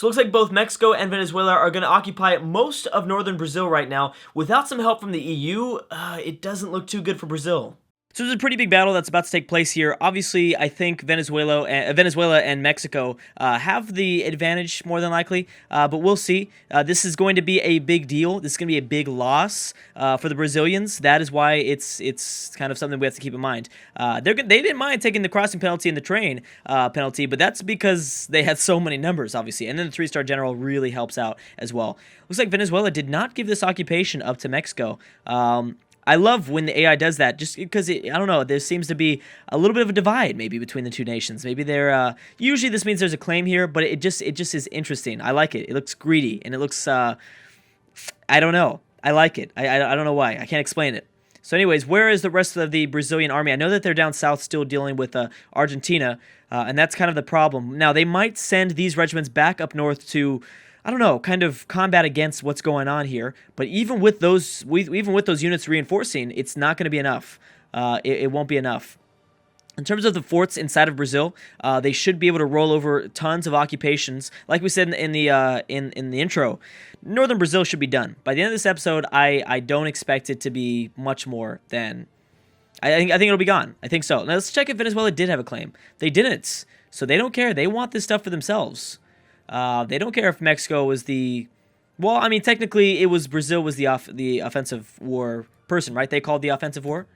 So it looks like both Mexico and Venezuela are going to occupy most of northern Brazil right now. Without some help from the EU, it doesn't look too good for Brazil. So there's a pretty big battle that's about to take place here. Obviously, I think Venezuela and Mexico have the advantage more than likely, but we'll see. This is going to be a big deal. This is going to be a big loss for the Brazilians. That is why it's kind of something we have to keep in mind. They didn't mind taking the crossing penalty and the train penalty, but that's because they had so many numbers, obviously. And then the 3-star general really helps out as well. Looks like Venezuela did not give this occupation up to Mexico. I love when the AI does that, just because, I don't know, there seems to be a little bit of a divide, maybe, between the two nations. Maybe they're, usually this means there's a claim here, but it just is interesting. I like it. It looks greedy, and it looks, I don't know. I like it. I don't know why. I can't explain it. So anyways, where is the rest of the Brazilian army? I know that they're down south still dealing with Argentina, and that's kind of the problem. Now, they might send these regiments back up north to, I don't know, kind of combat against what's going on here. But even with those units reinforcing, it's not going to be enough. It won't be enough. In terms of the forts inside of Brazil, they should be able to roll over tons of occupations. Like we said in the intro, northern Brazil should be done by the end of this episode. I don't expect it to be much more than. I think it'll be gone. I think so. Now let's check if Venezuela did have a claim. They didn't, so they don't care. They want this stuff for themselves. They don't care if Mexico was the. Well, I mean, technically, it was Brazil was the offensive war person, right? They called the offensive war.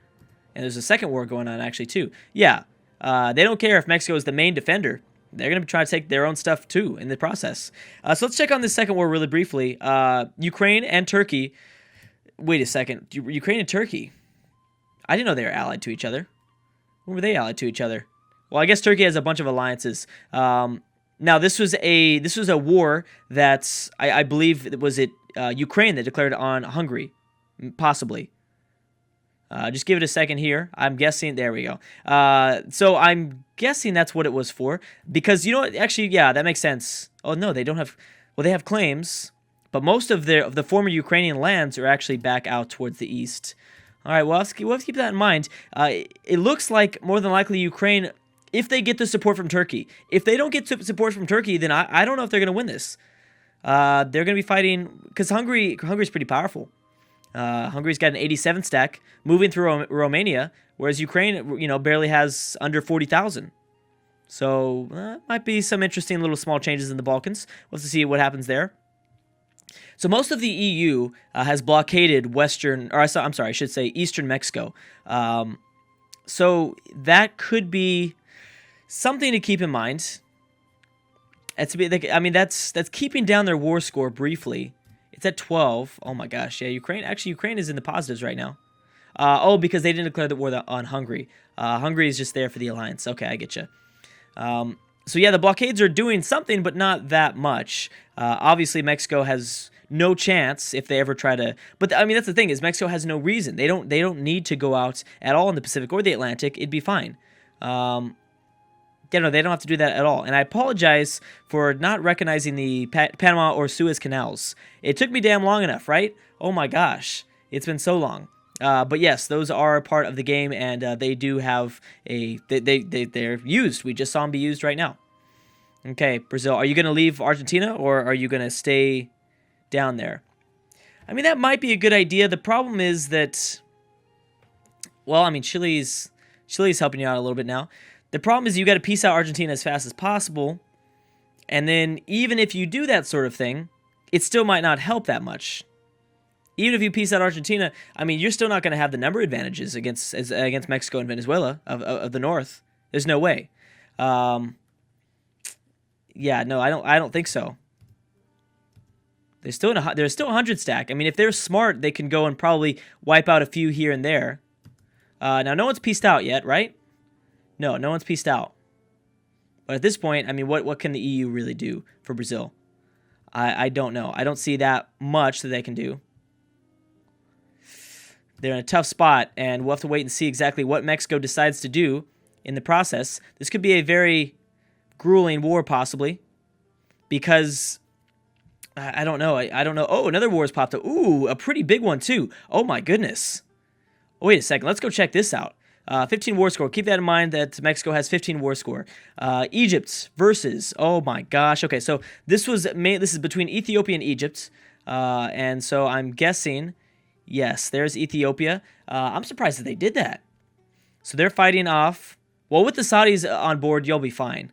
And there's a second war going on, actually, too. Yeah. They don't care if Mexico is the main defender. They're going to try to take their own stuff, too, in the process. So let's check on this second war really briefly. Ukraine and Turkey. Wait a second. Ukraine and Turkey. I didn't know they were allied to each other. When were they allied to each other? Well, I guess Turkey has a bunch of alliances. Now, this was a war that I believe Ukraine that declared on Hungary, possibly. Just give it a second here. I'm guessing. There we go. So I'm guessing that's what it was for. Because, you know what? Actually, yeah, that makes sense. Oh, no, they don't have. Well, they have claims. But most of the former Ukrainian lands are actually back out towards the east. All right, well, we'll have to keep that in mind. It looks like more than likely Ukraine, if they get the support from Turkey. If they don't get support from Turkey, then I don't know if they're going to win this. They're going to be fighting. Because Hungary's pretty powerful. Hungary's got an 87 stack moving through Romania, whereas Ukraine, barely has under 40,000. So might be some interesting little small changes in the Balkans. We'll have to see what happens there. So most of the EU has blockaded I should say eastern Mexico. So that could be something to keep in mind. That's keeping down their war score briefly. It's at 12. Oh my gosh, yeah, Ukraine is in the positives right now. Because they didn't declare the war on Hungary. Hungary is just there for the alliance. Okay, I get you. So yeah, the blockades are doing something, but not that much. Obviously, Mexico has no chance if they ever try to. But that's the thing is Mexico has no reason. They don't need to go out at all in the Pacific or the Atlantic. It'd be fine. They don't have to do that at all. And I apologize for not recognizing the Panama or Suez canals. It took me damn long enough, right? Oh my gosh, it's been so long. But yes, those are part of the game, and they do have they're used. We just saw them be used right now. Okay, Brazil, are you going to leave Argentina, or are you going to stay down there? That might be a good idea. The problem is that, Chile's helping you out a little bit now. The problem is you got to piece out Argentina as fast as possible, and then even if you do that sort of thing, it still might not help that much. Even if you piece out Argentina, you're still not going to have the number advantages against Mexico and Venezuela of the north. There's no way. Yeah, no, I don't think so. They're still 100 stack. If they're smart, they can go and probably wipe out a few here and there. Now, no one's pieced out yet, right? No one's pieced out. But at this point, what can the EU really do for Brazil? I don't know. I don't see that much that they can do. They're in a tough spot, and we'll have to wait and see exactly what Mexico decides to do in the process. This could be a very grueling war, possibly, because I don't know. I don't know. Oh, another war has popped up. Ooh, a pretty big one, too. Oh, my goodness. Oh, wait a second. Let's go check this out. 15 war score. Keep that in mind that Mexico has 15 war score. Egypt versus, oh my gosh. Okay, so this is between Ethiopia and Egypt. And so I'm guessing, yes, there's Ethiopia. I'm surprised that they did that. So they're fighting off. Well, with the Saudis on board, you'll be fine.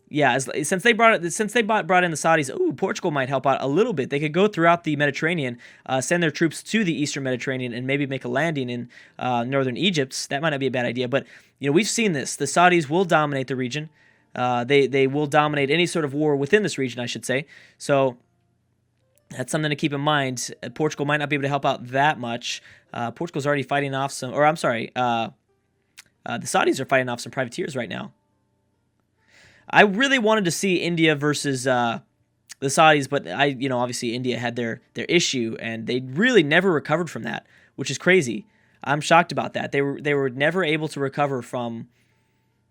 Yeah, since they brought in the Saudis, ooh, Portugal might help out a little bit. They could go throughout the Mediterranean, send their troops to the Eastern Mediterranean, and maybe make a landing in northern Egypt. That might not be a bad idea, but we've seen this. The Saudis will dominate the region. They will dominate any sort of war within this region, I should say. So that's something to keep in mind. Portugal might not be able to help out that much. Portugal's already fighting off some, or I'm sorry, the Saudis are fighting off some privateers right now. I really wanted to see India versus the Saudis, but obviously India had their issue, and they really never recovered from that, which is crazy. I'm shocked about that. They were never able to recover from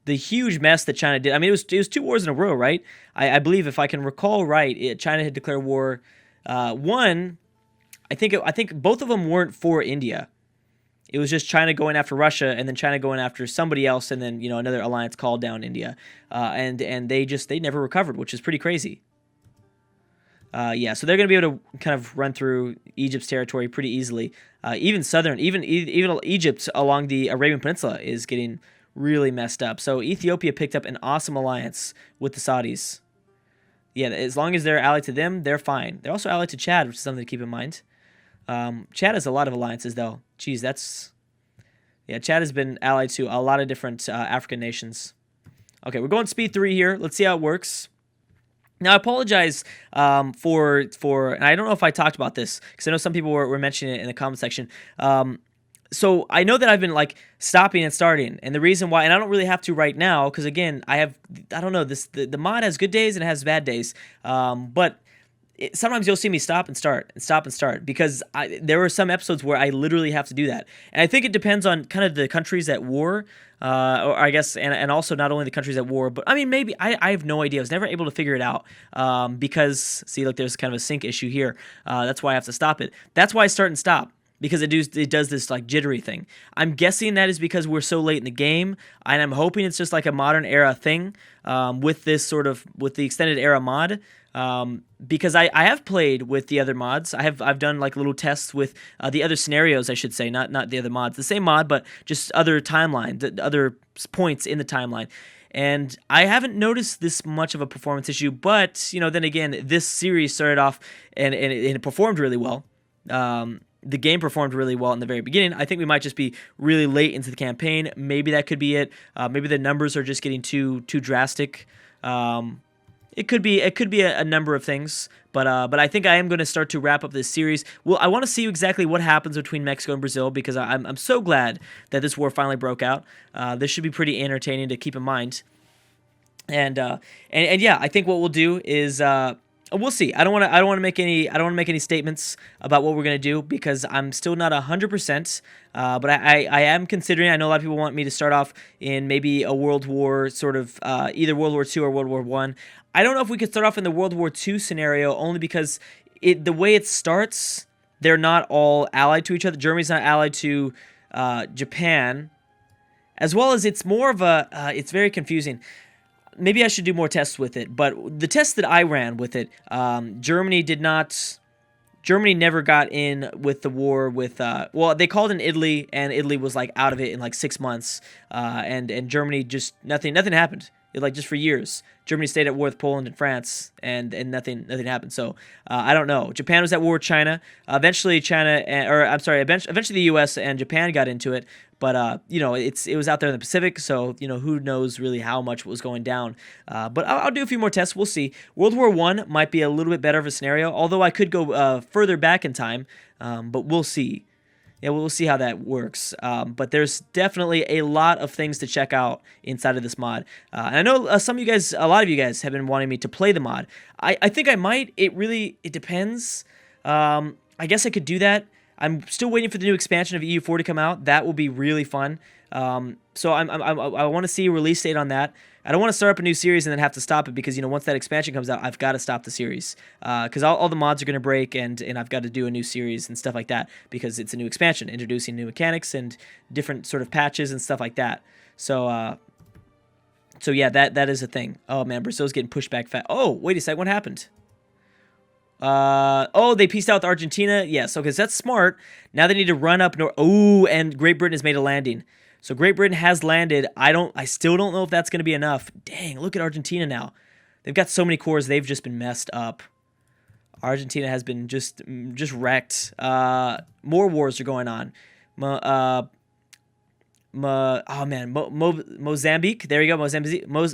the huge mess that China did. I mean, it was 2 wars in a row, right? I believe, if I can recall right, China had declared war. One, I think both of them weren't for India. It was just China going after Russia, and then China going after somebody else, and then another alliance called down India, and they never recovered, which is pretty crazy. Yeah, so they're going to be able to kind of run through Egypt's territory pretty easily. Even Egypt along the Arabian Peninsula is getting really messed up. So Ethiopia picked up an awesome alliance with the Saudis. Yeah, as long as they're allied to them, they're fine. They're also allied to Chad, which is something to keep in mind. Chad has a lot of alliances, though. Jeez, Chad has been allied to a lot of different African nations. Okay, we're going speed 3 here. Let's see how it works. Now, I apologize for, and I don't know if I talked about this, because I know some people were mentioning it in the comment section. So I know that I've been stopping and starting, and the reason why, and I don't really have to right now, because again, I don't know, the mod has good days and it has bad days, but sometimes you'll see me stop and start, because there were some episodes where I literally have to do that. And I think it depends on kind of the countries at war, or I guess, and also not only the countries at war, but I mean, maybe, I have no idea. I was never able to figure it out, because, see, look, there's kind of a sync issue here. That's why I have to stop it. That's why I start and stop, because it does this jittery thing. I'm guessing that is because we're so late in the game, and I'm hoping it's just a modern era thing, with the extended era mod. Because I have played with the other mods. I've done little tests with the other scenarios, I should say, not the other mods. The same mod, but just other timeline, other points in the timeline. And I haven't noticed this much of a performance issue, but then again, this series started off and it performed really well. The game performed really well in the very beginning. I think we might just be really late into the campaign. Maybe that could be it. Maybe the numbers are just getting too drastic. It could be a number of things, but I think I am going to start to wrap up this series. Well, I want to see exactly what happens between Mexico and Brazil, because I'm so glad that this war finally broke out. This should be pretty entertaining to keep in mind. And yeah, I think what we'll do is we'll see. I don't want to make any statements about what we're going to do, because I'm still not 100%. But I am considering. I know a lot of people want me to start off in maybe a World War sort of either World War II or World War I. I don't know if we could start off in the World War II scenario, only because the way it starts, they're not all allied to each other. Germany's not allied to Japan, as well as it's more of a it's very confusing. Maybe I should do more tests with it, but the tests that I ran with it, Germany never got in with the war with, well, they called in Italy, and Italy was out of it in 6 months, and Germany just, nothing happened. Just for years, Germany stayed at war with Poland and France, and nothing happened. So I don't know. Japan was at war with China. Eventually eventually the U.S. and Japan got into it. But it was out there in the Pacific, so who knows really how much was going down. But I'll do a few more tests. We'll see. World War I might be a little bit better of a scenario, although I could go further back in time. But we'll see. Yeah, we'll see how that works. But there's definitely a lot of things to check out inside of this mod. And I know a lot of you guys have been wanting me to play the mod. I think I might. It depends. I guess I could do that. I'm still waiting for the new expansion of EU4 to come out. That will be really fun. So I want to see a release date on that. I don't want to start up a new series and then have to stop it because, once that expansion comes out, I've got to stop the series. Because all the mods are going to break and I've got to do a new series and stuff like that because it's a new expansion, introducing new mechanics and different sort of patches and stuff like that. So yeah, that is a thing. Oh, man, Brazil's getting pushed back fast. Oh, wait a sec, what happened? Oh, they pieced out with Argentina. Yes, okay, so that's smart. Now they need to run up north. Oh, and Great Britain has made a landing. So Great Britain has landed. I still don't know if that's going to be enough. Dang, look at Argentina now. They've got so many cores. They've just been messed up. Argentina has been just wrecked. More wars are going on. Mozambique. There you go,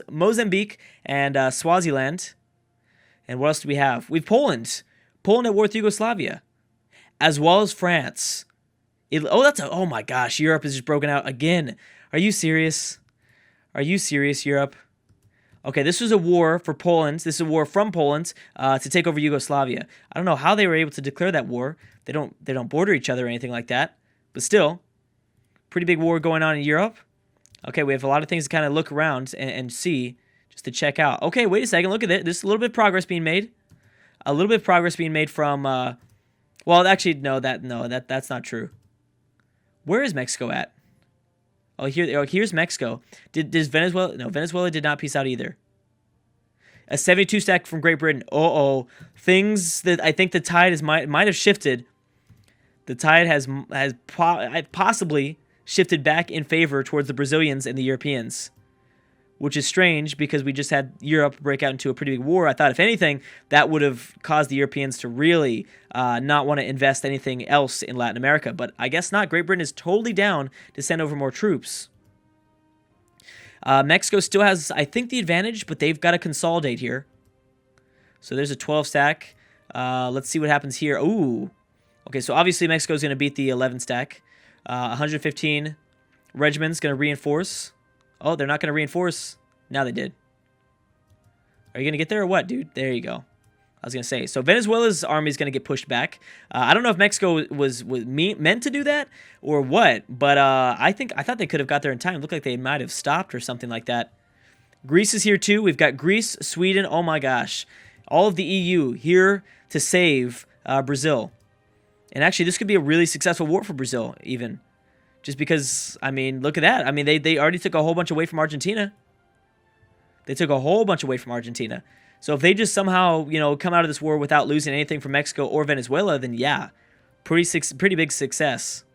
Mozambique and Swaziland. And what else do we have? We have Poland. Poland at war with Yugoslavia, as well as France. Oh my gosh, Europe is just broken out again. Are you serious? Are you serious, Europe? Okay, this was a war for Poland. This is a war from Poland to take over Yugoslavia. I don't know how they were able to declare that war. They don't border each other or anything like that. But still, pretty big war going on in Europe. Okay, we have a lot of things to kind of look around and see, just to check out. Okay, wait a second. Look at it. There's a little bit of progress being made. A little bit of progress being made from. Well, actually, that's not true. Where is Mexico at? Oh, here's Mexico. Does Venezuela? No, Venezuela did not peace out either. A 72 stack from Great Britain. Things that I think the tide might have shifted. The tide has possibly shifted back in favor towards the Brazilians and the Europeans, which is strange because we just had Europe break out into a pretty big war. I thought, if anything, that would have caused the Europeans to really not want to invest anything else in Latin America. But I guess not. Great Britain is totally down to send over more troops. Mexico still has, I think, the advantage, but they've got to consolidate here. So there's a 12 stack. Let's see what happens here. Ooh. Okay, so obviously Mexico's going to beat the 11 stack. 115 regiments going to reinforce. Oh, they're not going to reinforce. Now they did. Are you going to get there or what, dude? There you go. I was going to say. So Venezuela's army is going to get pushed back. I don't know if Mexico was meant to do that or what, but I thought they could have got there in time. It looked like they might have stopped or something like that. Greece is here too. We've got Greece, Sweden. Oh my gosh. All of the EU here to save Brazil. And actually, this could be a really successful war for Brazil, even. Just because, I mean, look at that. I mean, they already took a whole bunch away from Argentina. They took a whole bunch away from Argentina. So if they just somehow, come out of this war without losing anything from Mexico or Venezuela, then yeah, pretty big success.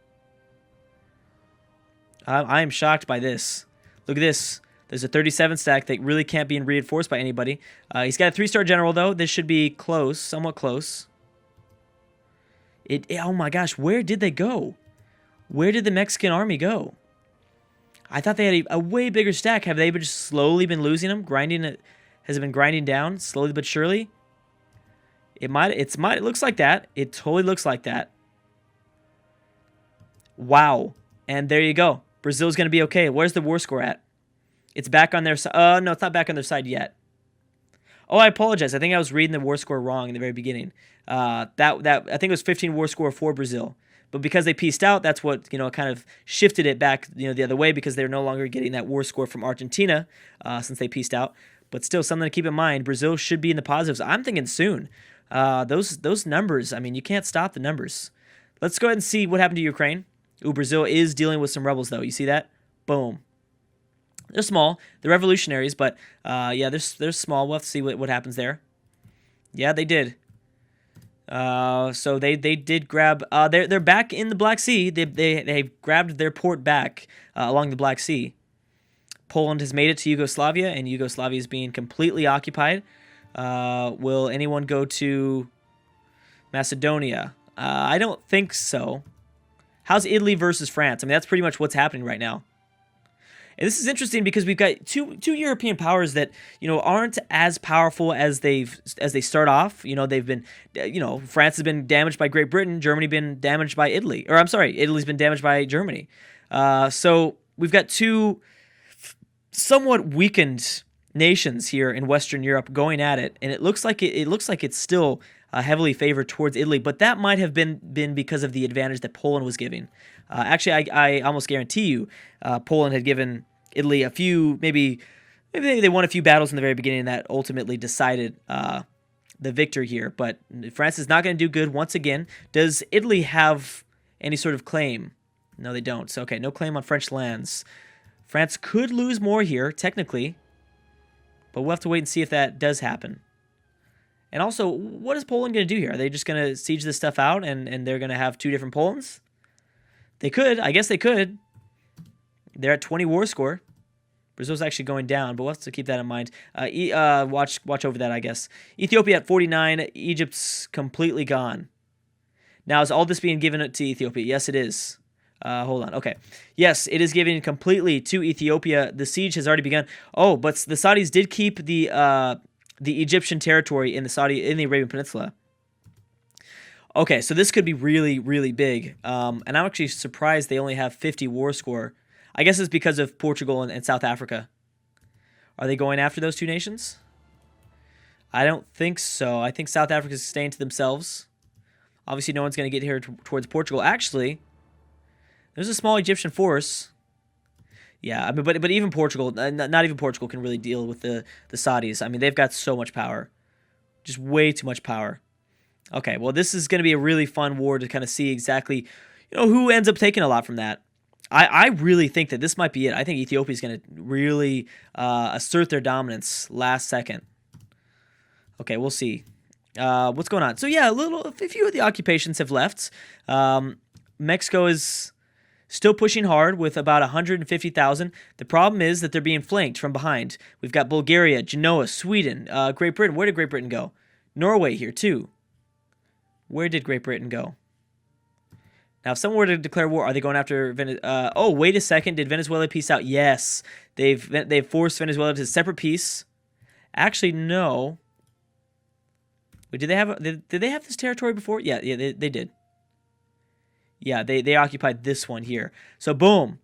I am shocked by this. Look at this. There's a 37 stack that really can't be reinforced by anybody. He's got a 3-star general, though. This should be close, somewhat close. Oh my gosh, where did they go? Where did the Mexican army go? I thought they had a way bigger stack. Have they just slowly been losing them? Has it been grinding down slowly but surely? It looks like that. It totally looks like that. Wow. And there you go. Brazil's going to be okay. Where's the war score at? It's back on their side. No, it's not back on their side yet. Oh, I apologize. I think I was reading the war score wrong in the very beginning. I think it was 15 war score for Brazil. But because they pieced out, that's what, kind of shifted it back, the other way, because they're no longer getting that war score from Argentina since they pieced out. But still, something to keep in mind. Brazil should be in the positives. I'm thinking soon. Those numbers, I mean, you can't stop the numbers. Let's go ahead and see what happened to Ukraine. Ooh, Brazil is dealing with some rebels, though. You see that? Boom. They're small. They're revolutionaries, but yeah, they're small. We'll have to see what happens there. Yeah, they did. So they did grab. They're back in the Black Sea. They grabbed their port back along the Black Sea. Poland has made it to Yugoslavia, and Yugoslavia is being completely occupied. Will anyone go to Macedonia? I don't think so. How's Italy versus France? I mean, that's pretty much what's happening right now. And this is interesting because we've got two European powers that aren't as powerful as they start off. They've been France has been damaged by Great Britain, Germany been damaged by Italy, or I'm sorry, Italy's been damaged by Germany. So we've got two somewhat weakened nations here in Western Europe going at it, and it looks like it's still heavily favored towards Italy, but that might have been because of the advantage that Poland was giving. Actually, I almost guarantee you Poland had given Italy a few, maybe Maybe they won a few battles in the very beginning that ultimately decided the victor here. But France is not going to do good once again. Does Italy have any sort of claim? No, they don't. So, okay, no claim on French lands. France could lose more here, technically. But we'll have to wait and see if that does happen. And also, what is Poland going to do here? Are they just going to siege this stuff out and they're going to have 2 different Polands? They could. I guess they could. They're at 20 war score. Brazil's actually going down, but we'll have to keep that in mind. Watch over that, I guess. Ethiopia at 49. Egypt's completely gone. Now, is all this being given to Ethiopia? Yes, it is. Hold on. Okay. Yes, it is given completely to Ethiopia. The siege has already begun. Oh, but the Saudis did keep the Egyptian territory in the Arabian Peninsula. Okay, so this could be really, really big. And I'm actually surprised they only have 50 war score. I guess it's because of Portugal and South Africa. Are they going after those 2 nations? I don't think so. I think South Africa's staying to themselves. Obviously, no one's going to get here towards Portugal. Actually, there's a small Egyptian force. Yeah, I mean, but even Portugal, not even Portugal can really deal with the Saudis. I mean, they've got so much power. Just way too much power. Okay, well, this is going to be a really fun war to kind of see exactly, who ends up taking a lot from that. I really think that this might be it. I think Ethiopia is going to really assert their dominance last second. Okay, we'll see. What's going on? So yeah, a few of the occupations have left. Mexico is still pushing hard with about 150,000. The problem is that they're being flanked from behind. We've got Bulgaria, Genoa, Sweden, Great Britain. Where did Great Britain go? Norway here too. Where did Great Britain go? Now, if someone were to declare war, are they going after Venezuela? Oh, wait a second. Did Venezuela peace out? Yes. They've forced Venezuela to separate peace. Actually, no. Wait, did they have this territory before? Yeah, they did. Yeah, they occupied this one here. So, boom.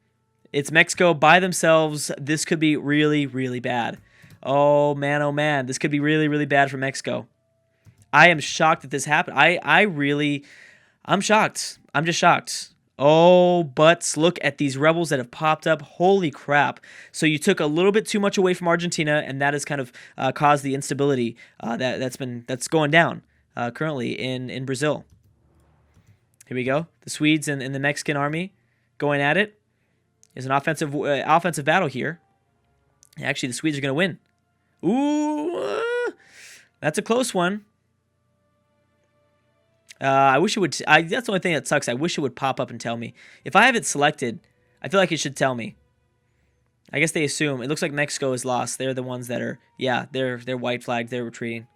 It's Mexico by themselves. This could be really, really bad. Oh, man. This could be really, really bad for Mexico. I am shocked that this happened. I'm shocked. I'm just shocked. Oh, but look at these rebels that have popped up. Holy crap. So you took a little bit too much away from Argentina, and that has kind of caused the instability that's going down currently in Brazil. Here we go. The Swedes and the Mexican army going at it. There's an offensive battle here. Actually, the Swedes are going to win. Ooh, that's a close one. I wish it would. That's the only thing that sucks. I wish it would pop up and tell me. If I have it selected, I feel like it should tell me. I guess they assume. It looks like Mexico is lost. They're the ones that are. Yeah, they're white flagged. They're retreating.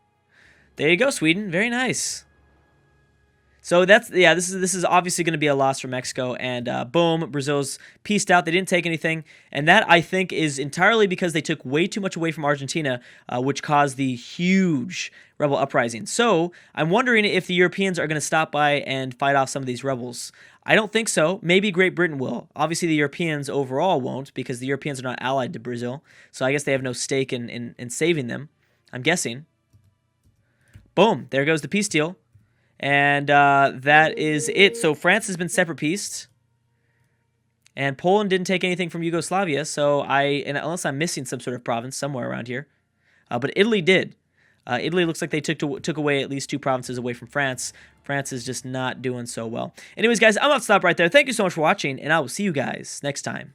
There you go, Sweden. Very nice. So this is obviously going to be a loss for Mexico, and boom, Brazil's pieced out. They didn't take anything, and that I think is entirely because they took way too much away from Argentina, which caused the huge rebel uprising. So I'm wondering if the Europeans are going to stop by and fight off some of these rebels. I don't think so. Maybe Great Britain will. Obviously, the Europeans overall won't, because the Europeans are not allied to Brazil, so I guess they have no stake in saving them. I'm guessing. Boom, there goes the peace deal. And that is it. So France has been separate pieced. And Poland didn't take anything from Yugoslavia. So unless I'm missing some sort of province somewhere around here. But Italy did. Italy looks like they took away at least 2 provinces away from France. France is just not doing so well. Anyways, guys, I'm going to stop right there. Thank you so much for watching. And I will see you guys next time.